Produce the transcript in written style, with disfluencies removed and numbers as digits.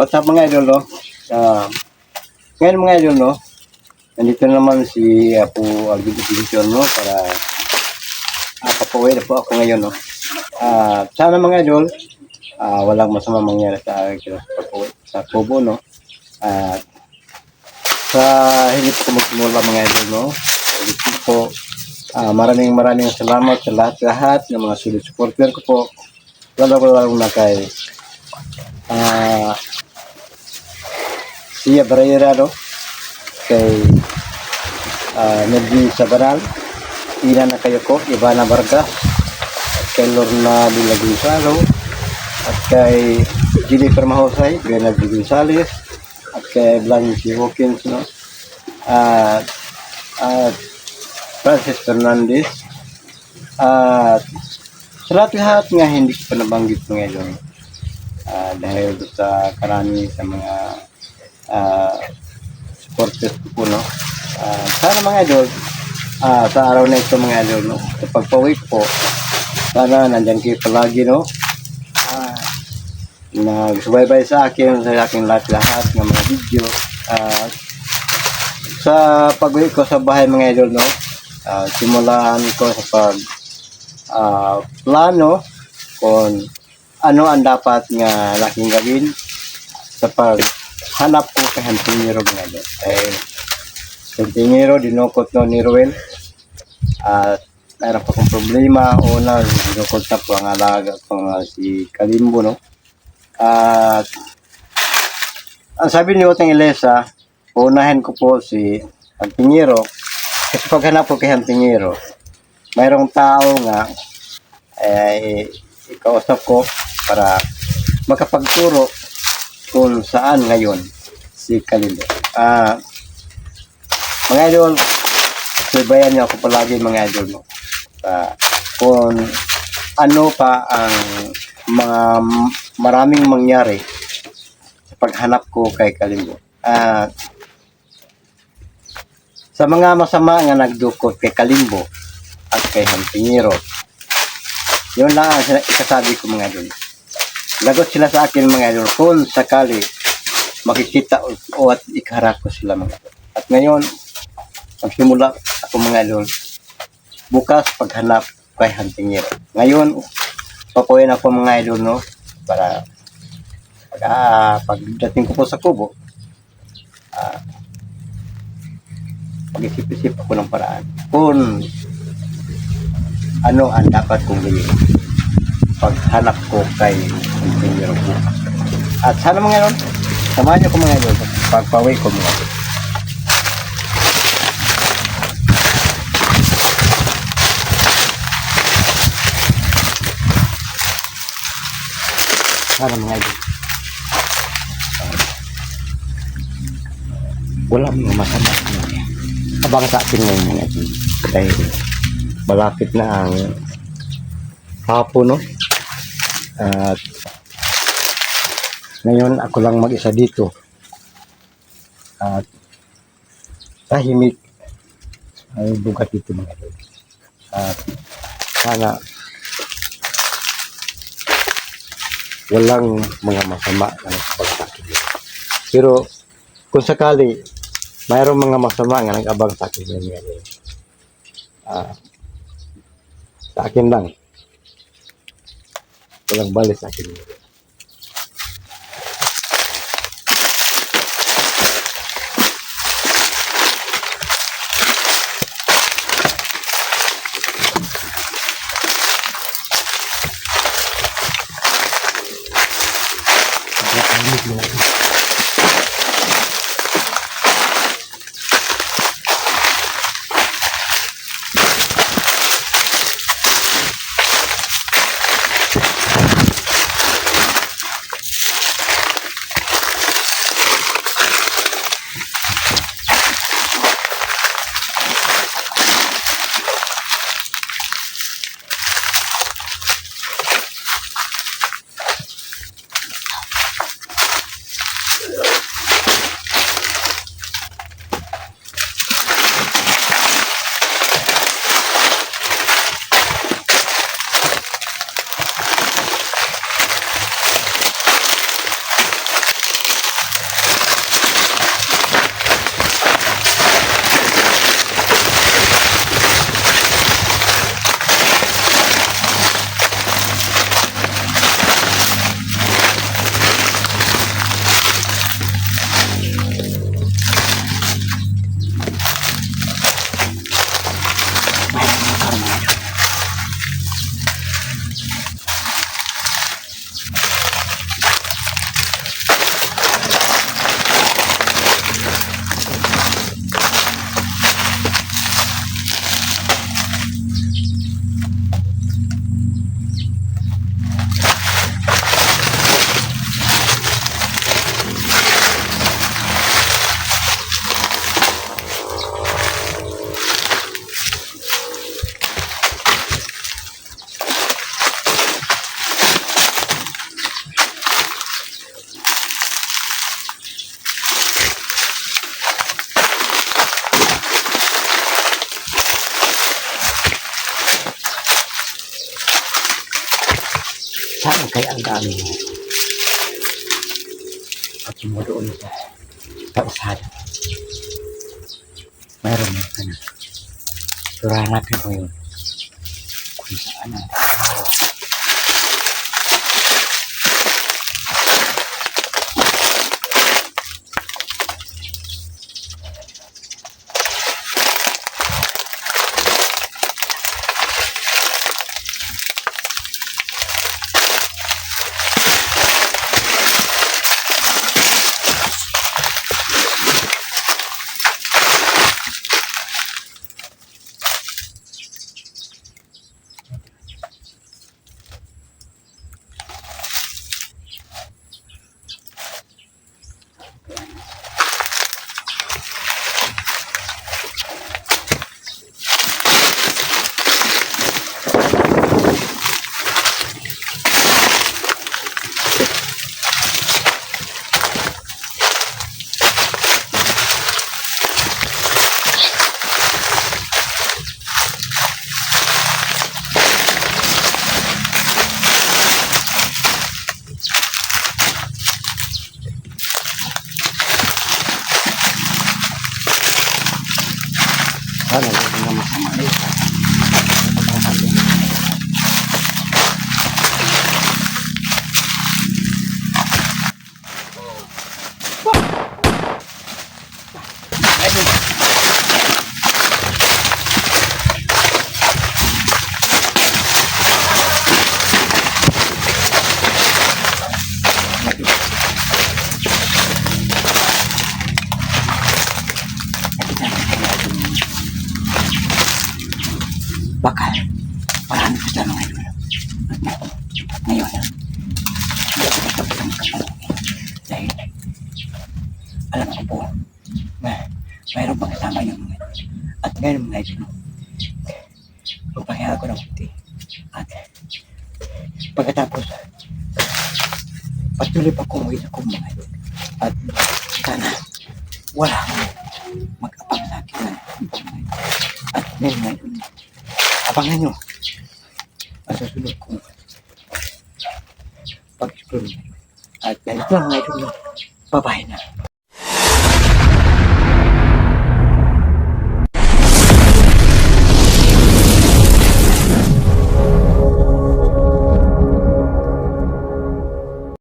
What's up mga idol, no? Ngayon mga idol, no? Nandito naman si Apo Alvin Edition, no? Para papauwi na po ako ngayon, no? Sana mga idol, walang masama mangyari sa akin sa Kubo, no? At sa hindi po magsimula mga idol, no? Ulit po, maraming salamat sa lahat ng mga solid supporter ko po. Lalo na kay Sia Barrera, no? Kay Nergy Sabanal, Ina na kayo ko, Ivana Vargas, at kay Lorna Villa Gonzalo, at kay Jennifer Mahosay, Bernard Gonzales, at kay Blanche Hawkins, no? At Francis Fernandez, at sa lahat nga hindi ko pa nabanggit ngayon, dahil sa karami sa mga supporters ko po, no? Sana mga idol, sa araw na ito mga idol, no? Sa pagpawik po, sana nandyan kayo palagi, no? Nagsubaybay sa akin, sa aking lahat ng mga video. Sa pag-uwi ko sa bahay mga idol, no? Simulaan ko sa plano kung ano ang dapat nga laking gawin sa paghanap ko kay Hantingero mga idol. Hantingero, dinukot no ni Ruel. At mayroon pa kong problema. Una, dinukot na po ang alaga ko si Kalimbo, no? At ang sabi ni Oteng Ilesa, unahin ko po si Hantingero. Kasi paghanap ko kay Hantingero, mayroong tao nga ikausap ko para makapagturo kung saan ngayon si Kalimbo. Mga idol, sabayan niyo ako palagi mga idol, no? Kung ano pa ang mga maraming mangyari sa paghanap ko kay Kalimbo. Sa mga masama nga nagdukot kay Kalimbo at kay Hantingero, yun lang ang ikasabi ko mga idol. Lagot sila sa akin mga idol kung sakali makikita o at ikaharap ko sila mga idol. At ngayon, magsimula ako mga idol, bukas paghanap kay Hantingero. Ngayon, papuin ako mga idol, no? Para pagdating ko po sa Kubo, mag-isip-isip ako ng paraan kung ano ang dapat kong gawin paghanap ko kay Hantingero bukas. At sana mga idol, samahan niyo ko mga idol pagpaway ko mga idol. Sana mga idol, wala mga masama abang sa atin ngayon mga idol, dahil malapit na ang hapon, no? At ngayon ako lang mag-isa dito at tahimik ay bugat dito mga idol. At sana walang mga masama na nag-abang sa akin. Pero kung sakali mayroong mga masama nga nag-abang sa akin mga idol, sa akin lang, walang balik sa akin. Kaya ang dami mo. At mo doon sa kausada. Mayroon mo ka na. Surahan natin mo yun. Kung saan ang sana wala na masama rin. Bakal. Marami sa tanong ngayon. Ngayon. Dahil alam ko po na mayroon pang kasama yung mga ito. At ngayon mga ito, magpahinga ko ng kunti. At pagkatapos, patuloy pa kumuwi sa kong mga ito. At sana wala mag-apang sa akin na at ngayon mga ito. Abangan nyo ang susunod kong pag-explore. At ganito lang mga ito. Bye-bye na.